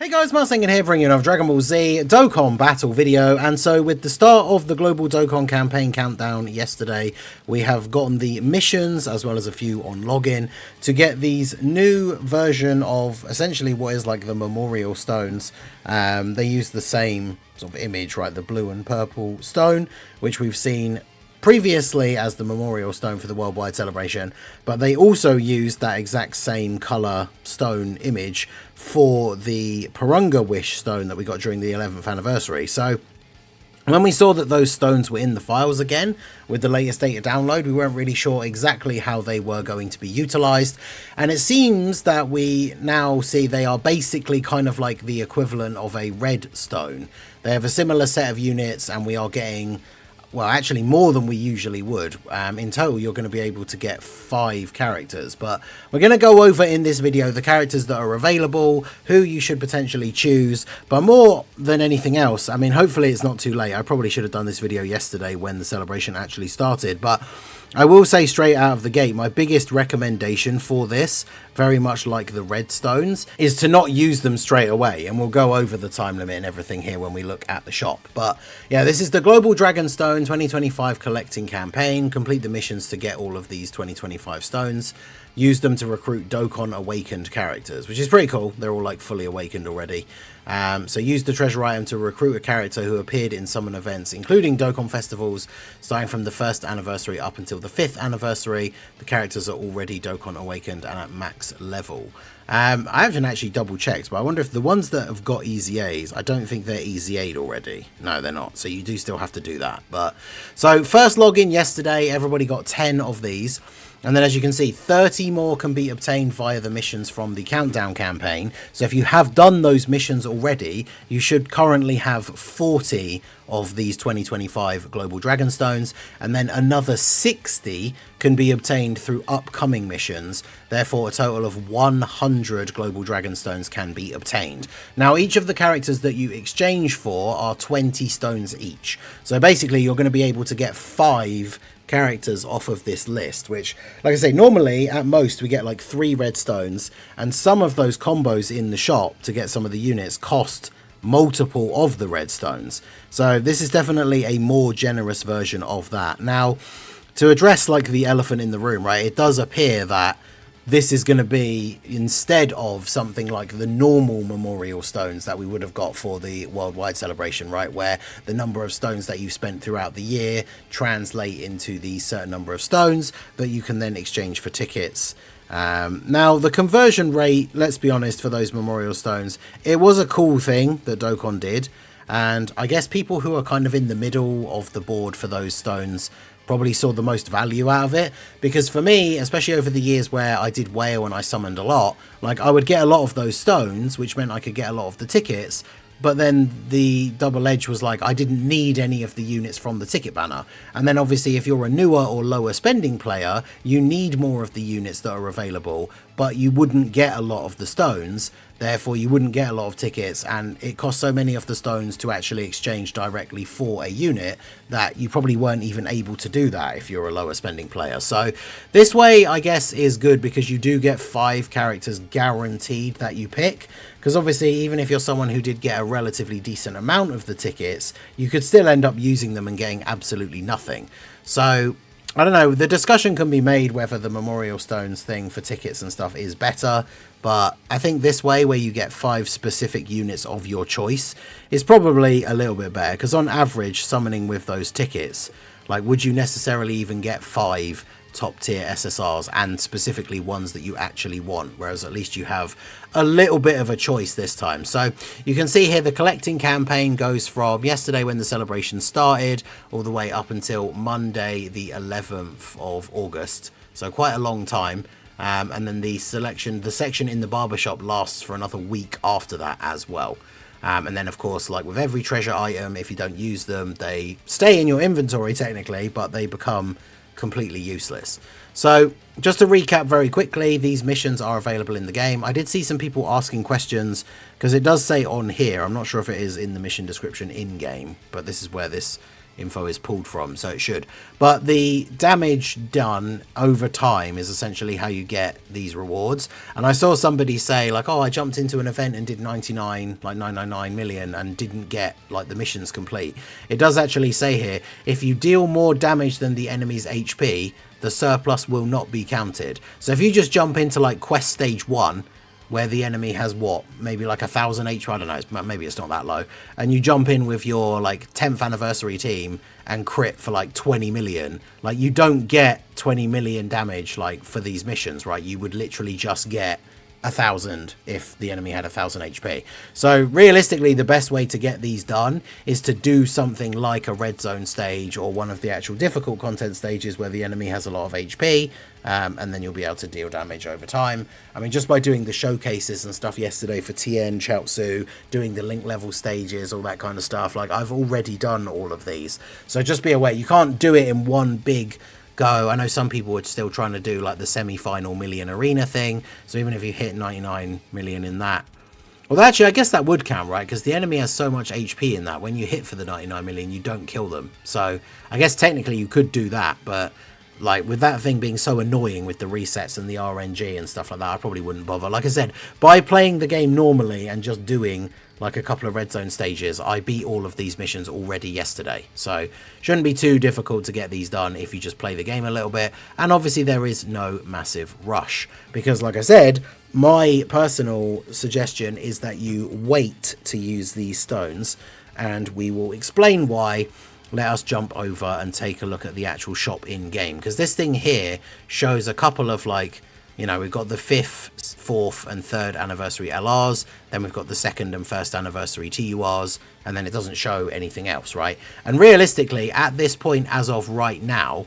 Hey guys, Marsengan here, bringing you another Dragon Ball Z Dokkan Battle video. And so with the start of the Global Dokkan Campaign countdown yesterday, we have gotten the missions as well as a few on login to get these new version of essentially what is like the Memorial Stones. They use the same sort of image, right? The blue and purple stone, which we've seen previously as the Memorial Stone for the Worldwide Celebration, but they also used that exact same color stone image for the Purunga Wish stone that we got during the 11th anniversary. So when we saw that those stones were in the files again with the latest data download, we weren't really sure exactly how they were going to be utilized. And it seems that we now see they are basically kind of like the equivalent of a red stone. They have a similar set of units, and we are getting, well, actually more than we usually would. In total, you're going to be able to get 5 characters, but we're going to go over in this video the characters that are available, who you should potentially choose, but more than anything else, I mean, hopefully it's not too late. I probably should have done this video yesterday when the celebration actually started, but I will say straight out of the gate, my biggest recommendation for this, very much like the red stones, is to not use them straight away. And we'll go over the time limit and everything here when we look at the shop. But yeah, this is the Global Dragon Stone 2025 collecting campaign. Complete the missions to get all of these 2025 stones. Use them to recruit Dokkan Awakened characters, which is pretty cool. They're all like fully awakened already. So use the treasure item to recruit a character who appeared in summon events, including Dokkan festivals, starting from the 1st anniversary up until the 5th anniversary. The characters are already Dokkan Awakened and at max level. I haven't actually double checked, but I wonder if the ones that have got Easy A's, I don't think they're Easy A'd already. No, they're not. So you do still have to do that. But so first login yesterday, everybody got 10 of these. And then as you can see, 30 more can be obtained via the missions from the countdown campaign. So if you have done those missions already, you should currently have 40 of these 2025 Global Dragon Stones. And then another 60 can be obtained through upcoming missions. Therefore, a total of 100 Global Dragon Stones can be obtained. Now, each of the characters that you exchange for are 20 stones each. So basically, you're going to be able to get 5 characters off of this list, which, like I say, normally at most we get like 3 red stones, and some of those combos in the shop to get some of the units cost multiple of the red stones. So this is definitely a more generous version of that. Now, to address like the elephant in the room, right, it does appear that this is going to be instead of something like the normal Memorial Stones that we would have got for the Worldwide Celebration, right, where the number of stones that you've spent throughout the year translate into the certain number of stones that you can then exchange for tickets. Now, the conversion rate, let's be honest, for those Memorial Stones, it was a cool thing that Dokkan did. And I guess people who are kind of in the middle of the board for those stones probably saw the most value out of it, because for me, especially over the years where I did whale and I summoned a lot, like I would get a lot of those stones, which meant I could get a lot of the tickets, but then the double edge was like I didn't need any of the units from the ticket banner. And then obviously if you're a newer or lower spending player, you need more of the units that are available, but you wouldn't get a lot of the stones, therefore you wouldn't get a lot of tickets, and it costs so many of the stones to actually exchange directly for a unit that you probably weren't even able to do that if you're a lower spending player. So this way, I guess, is good because you do get 5 characters guaranteed that you pick, because obviously even if you're someone who did get a relatively decent amount of the tickets, you could still end up using them and getting absolutely nothing. So I don't know, the discussion can be made whether the Memorial Stones thing for tickets and stuff is better, but I think this way, where you get 5 specific units of your choice, is probably a little bit better, because on average, summoning with those tickets, like, would you necessarily even get 5 top tier SSRs, and specifically ones that you actually want, whereas at least you have a little bit of a choice this time. So you can see here the collecting campaign goes from yesterday when the celebration started all the way up until Monday the 11th of August, so quite a long time. And then the section in the barbershop lasts for another week after that as well. And then, of course, like with every treasure item, if you don't use them, they stay in your inventory technically, but they become completely useless. So just to recap very quickly, these missions are available in the game. I did see some people asking questions, because it does say on here, I'm not sure if it is in the mission description in game, but this is where this info is pulled from, so it should. But the damage done over time is essentially how you get these rewards. And I saw somebody say like, oh, I jumped into an event and did 999 million and didn't get like the missions complete. It does actually say here, if you deal more damage than the enemy's HP, the surplus will not be counted. So if you just jump into like quest stage 1, where the enemy has what, maybe like 1,000 HP, I don't know, maybe it's not that low, and you jump in with your like 10th anniversary team and crit for like 20 million, like you don't get 20 million damage like for these missions, right? You would literally just get 1,000 if the enemy had 1,000 HP. So realistically, the best way to get these done is to do something like a red zone stage or one of the actual difficult content stages where the enemy has a lot of HP, and then you'll be able to deal damage over time. I mean, just by doing the showcases and stuff yesterday for Tien, Chaozu, doing the link level stages, all that kind of stuff, like I've already done all of these. So just be aware, you can't do it in one big go. I know some people are still trying to do like the semi-final million arena thing, so even if you hit 99 million in that, well actually I guess that would count, right? Because the enemy has so much HP in that, when you hit for the 99 million you don't kill them, so I guess technically you could do that, but like with that thing being so annoying with the resets and the RNG and stuff like that, I probably wouldn't bother. Like I said, by playing the game normally and just doing like a couple of red zone stages, I beat all of these missions already yesterday, so shouldn't be too difficult to get these done if you just play the game a little bit. And obviously there is no massive rush, because like I said, my personal suggestion is that you wait to use these stones, and we will explain why. Let us jump over and take a look at the actual shop in game, because this thing here shows a couple of like, you know, we've got the 5th, 4th and 3rd anniversary LRs, then we've got the 2nd and 1st anniversary TURs, and then it doesn't show anything else, right? And realistically, at this point as of right now,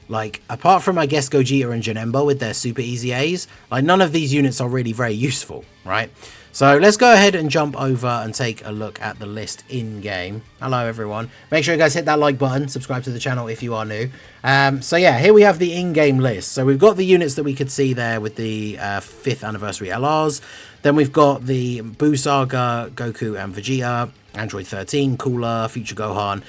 like apart from I guess Gogeta and Janemba with their super easy A's, like none of these units are really very useful, right? So let's go ahead and jump over and take a look at the list in game. Hello everyone, make sure you guys hit that like button, subscribe to the channel if you are new. So yeah, here we have the in-game list. So we've got the units that we could see there with the 5th anniversary LRs. Then we've got the Buu Saga, Goku and Vegeta, Android 13, Cooler, Future Gohan,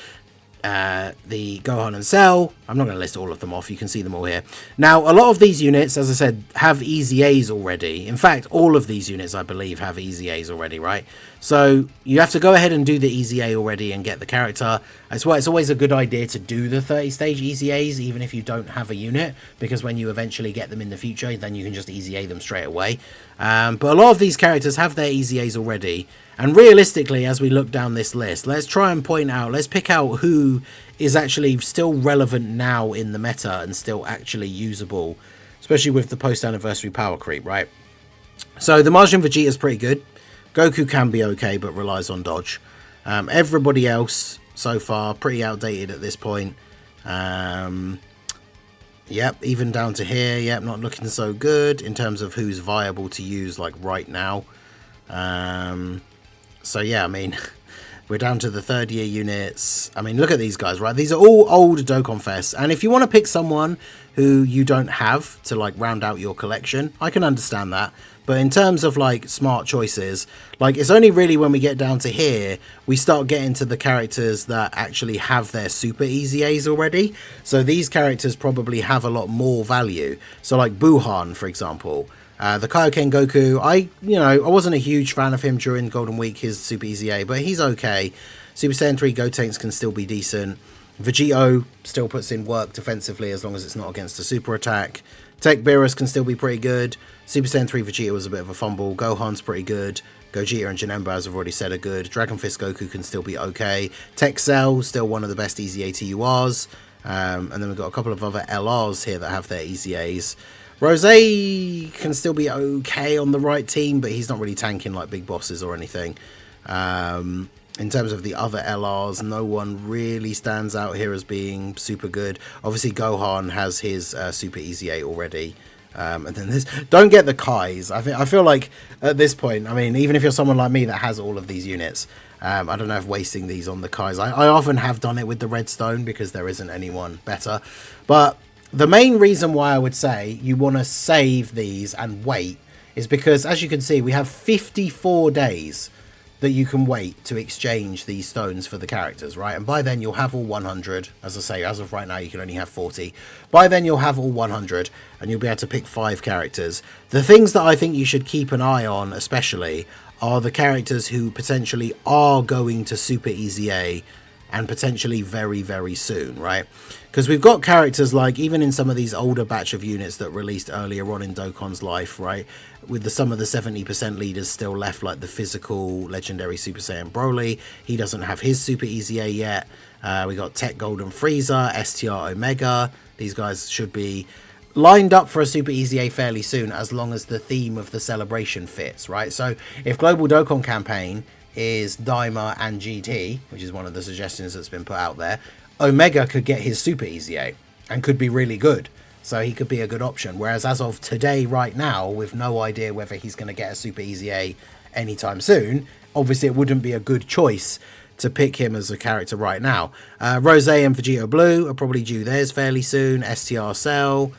the Gohan and Cell. I'm not going to list all of them off, you can see them all here. Now a lot of these units, as I said, have easy A's already. In fact, all of these units I believe have easy A's already, right? So you have to go ahead and do the easy A already and get the character. That's why it's always a good idea to do the 30 stage easy A's even if you don't have a unit, because when you eventually get them in the future, then you can just easy A them straight away. But a lot of these characters have their easy A's already. And realistically, as we look down this list, let's try and point out, let's pick out who is actually still relevant now in the meta and still actually usable, especially with the post-anniversary power creep, right? So the Majin Vegeta is pretty good. Goku can be okay, but relies on dodge. Everybody else, so far, pretty outdated at this point. Yep, even down to here, yep, not looking so good in terms of who's viable to use, like, right now. So yeah, I mean, we're down to the 3rd year units. I mean, look at these guys, right? These are all old Dokkan Fests. And if you want to pick someone who you don't have to like round out your collection, I can understand that. But in terms of like smart choices, like it's only really when we get down to here, we start getting to the characters that actually have their super easy A's already. So these characters probably have a lot more value. So like Buhan, for example. The Kaioken Goku, I wasn't a huge fan of him during Golden Week, his Super Easy A, but he's okay. Super Saiyan 3 Gotenks can still be decent. Vegito still puts in work defensively as long as it's not against a super attack. Tech Beerus can still be pretty good. Super Saiyan 3 Vegeta was a bit of a fumble. Gohan's pretty good. Gogeta and Janemba, as I've already said, are good. Dragon Fist Goku can still be okay. Tech Cell, still one of the best Easy A TURs. And then we've got a couple of other LRs here that have their Easy A's. Rose can still be okay on the right team, but he's not really tanking like big bosses or anything. In terms of the other LRs, no one really stands out here as being super good. Obviously, Gohan has his super easy A already. And then this, don't get the Kais. I feel like at this point, I mean, even if you're someone like me that has all of these units, I don't know if wasting these on the Kais. I often have done it with the Redstone because there isn't anyone better. But the main reason why I would say you want to save these and wait is because, as you can see, we have 54 days that you can wait to exchange these stones for the characters, right? And by then you'll have all 100. As I say, as of right now, you can only have 40. By then you'll have all 100, and you'll be able to pick 5 characters. The things that I think you should keep an eye on, especially, are the characters who potentially are going to Super Easy A, and potentially very, very soon, right? Because we've got characters like, even in some of these older batch of units that released earlier on in Dokkan's life, right? With some of the 70% leaders still left, like the physical legendary Super Saiyan Broly. He doesn't have his Super Easy A yet. We got Tech Golden Frieza, STR Omega. These guys should be lined up for a Super Easy A fairly soon, as long as the theme of the celebration fits, right? So if Global Dokkan Campaign is Daima and GT, which is one of the suggestions that's been put out there, Omega could get his Super Easy A and could be really good. So he could be a good option. Whereas as of today, right now, with no idea whether he's going to get a Super Easy A anytime soon, obviously it wouldn't be a good choice to pick him as a character right now. Rose and Vegeta Blue are probably due theirs fairly soon. STR Cell,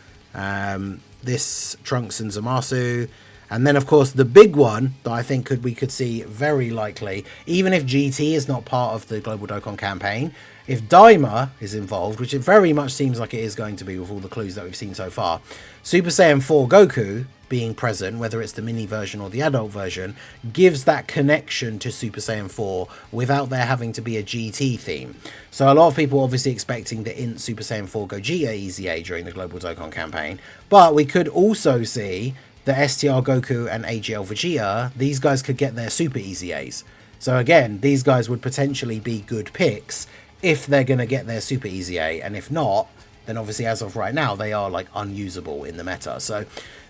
this Trunks and Zamasu. And then, of course, the big one that I think we could see very likely, even if GT is not part of the Global Dokkan campaign, if Daima is involved, which it very much seems like it is going to be with all the clues that we've seen so far, Super Saiyan 4 Goku being present, whether it's the mini version or the adult version, gives that connection to Super Saiyan 4 without there having to be a GT theme. So a lot of people obviously expecting the INT Super Saiyan 4 Gogeta Easy A during the Global Dokkan campaign, but we could also see the STR Goku and AGL Vegeta, these guys could get their Super Easy A's. So again, these guys would potentially be good picks if they're going to get their Super Easy A, and if not, then obviously as of right now, they are like unusable in the meta. So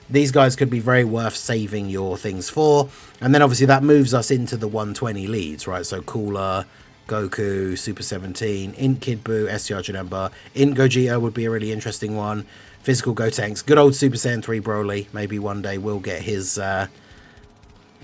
these guys could be very worth saving your things for. And then obviously that moves us into the 120 leads, right? So Cooler, Goku, Super 17, Int Kid Buu, STR Janemba, Int Gogeta would be a really interesting one. Physical Gotenks, good old Super Saiyan 3 Broly. Maybe one day we'll get his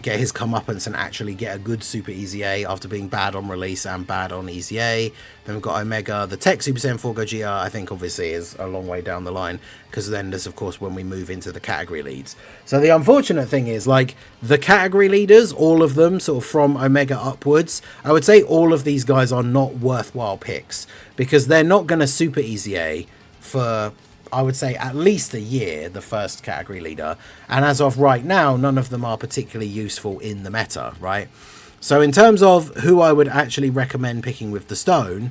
comeuppance and actually get a good Super Easy A after being bad on release and bad on Easy A. Then we've got Omega. The Tech Super Saiyan 4 Gogeta, I think obviously is a long way down the line, because then there's of course when we move into the category leads. So the unfortunate thing is, like, the category leaders, all of them sort of from Omega upwards, I would say all of these guys are not worthwhile picks, because they're not going to Super Easy A for, I would say, at least a year, the first category leader. And as of right now, none of them are particularly useful in the meta, right? So in terms of who I would actually recommend picking with the stone,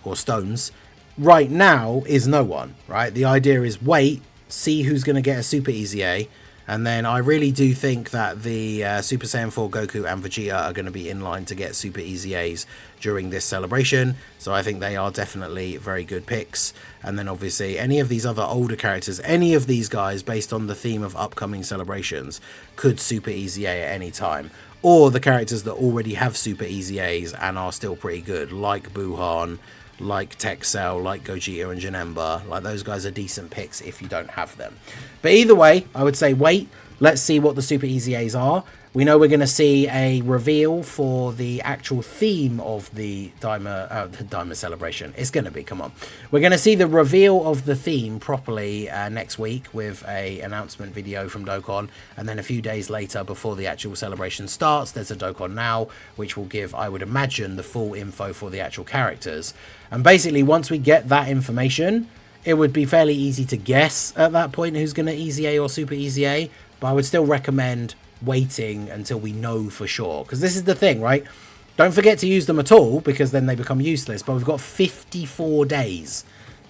or stones, right now is no one, right? The idea is wait, see who's going to get a Super Easy A, and then I really do think that the Super Saiyan 4 Goku and Vegeta are going to be in line to get Super Easy A's during this celebration. So I think they are definitely very good picks. And then obviously any of these other older characters, any of these guys based on the theme of upcoming celebrations could Super Easy A at any time. Or the characters that already have Super Easy A's and are still pretty good, like Buhan, like Texel, like Gogeta and Janemba. Like, those guys are decent picks if you don't have them. But either way, I would say wait. Let's see what the Super Easy A's are. We know we're going to see a reveal for the actual theme of the Daima celebration. It's going to be, come on. We're going to see the reveal of the theme properly next week with a announcement video from Dokkan. And then a few days later, before the actual celebration starts, there's a Dokkan Now, which will give, I would imagine, the full info for the actual characters. And basically, once we get that information, it would be fairly easy to guess at that point who's going to Easy A or Super Easy A. But I would still recommend waiting until we know for sure, because this is the thing, right? Don't forget to use them at all, because then they become useless. But we've got 54 days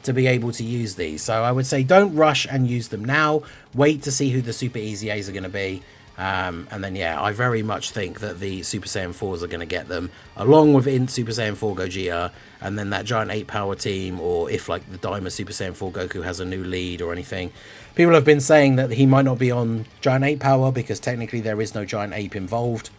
to be able to use these, so I would say don't rush and use them now. Wait to see who the Super Easy A's are going to be, and then yeah, I very much think that the Super Saiyan 4s are going to get them, along with INT Super Saiyan 4 Gogeta, and then that Giant 8 power team, or if like the Daima Super Saiyan 4 Goku has a new lead or anything. People have been saying that he might not be on Giant 8 power because technically there is no Giant Ape involved.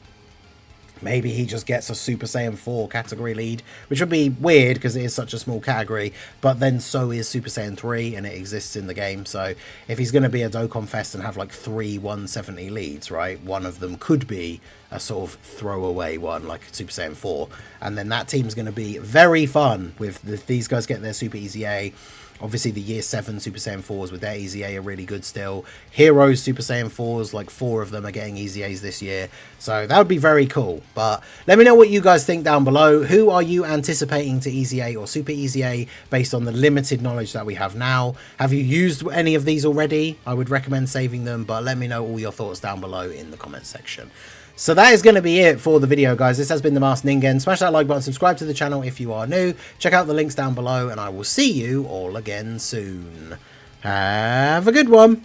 Maybe he just gets a Super Saiyan 4 category lead, which would be weird because it is such a small category, but then so is Super Saiyan 3 and it exists in the game. So if he's going to be a Dokkan Fest and have like 3 170 leads, right, one of them could be a sort of throwaway one like Super Saiyan 4, and then that team's going to be very fun with these guys get their Super Easy A. Obviously, the Year 7 Super Saiyan 4s with their EZA are really good still. Heroes Super Saiyan 4s, like 4 of them are getting EZAs this year. So that would be very cool. But let me know what you guys think down below. Who are you anticipating to EZA or Super EZA based on the limited knowledge that we have now? Have you used any of these already? I would recommend saving them, but let me know all your thoughts down below in the comment section. So that is going to be it for the video, guys. This has been the Masked Ningen. Smash that like button, subscribe to the channel if you are new. Check out the links down below, and I will see you all again soon. Have a good one.